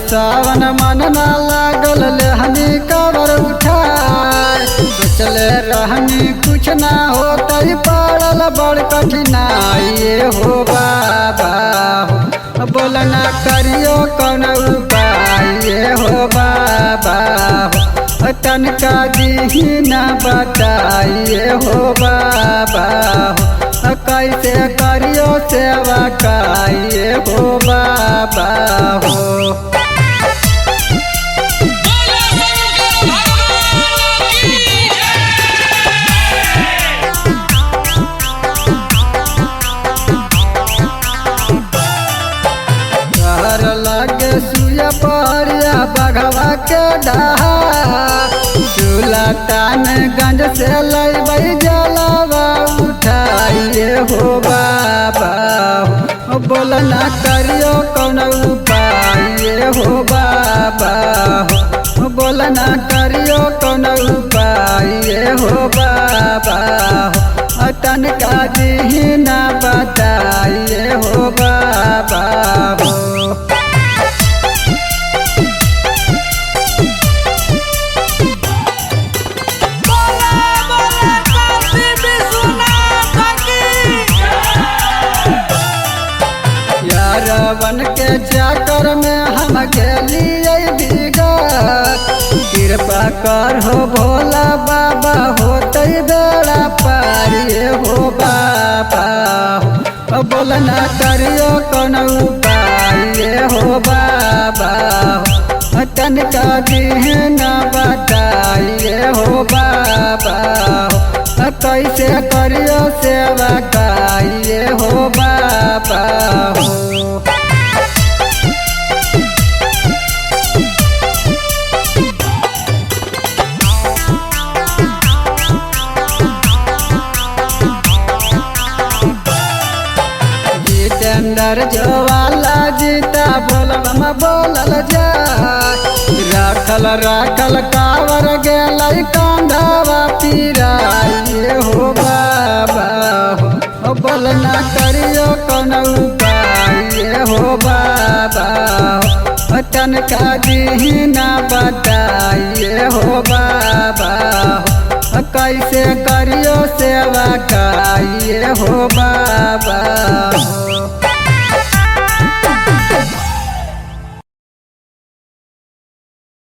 सावन मन ना लागल लेहनी कावर उठाए सोचले रहनी कुछ ना होता पड़ल बड़ कठिनाई हो बाबा हो बोलना करियो कौन उपाय हो बाबा हो तनका दीना बताइए हो बाबा हो कैसे करियो सेवा काइए हो बाबा हो। लगे सुया परिया बघवा के डहा सुल्तानगंज से लैबै जलवा उठाइए हो बाबा हो बोलना करियो कौन उपाय हो बाबा हो बोलना करियो कौन उपाय हो बाबा हो तनका दीना बताइए हो बाबा हो। रावण के चाकर में हम गेलिए बिगत कृपा कर हो भोला बाबा होते बेड़ा पारिए हो बाबा हो बोलना करियो कौन उपाय हो बाबा हो तनका दीना बताइए हो बाबा हो कैसे करियो सेवा काइए हो बाबा हो। जितेंद्र ज्वाला जीता बोलम बोलल जा राखल कावर गेल कांधावा पिराइए हो बाबा हो बोलना करियो कौन उपाय हो बाबा हो तनका दीना बताइए हो बाबा हो कैसे करियो सेवा काइए हो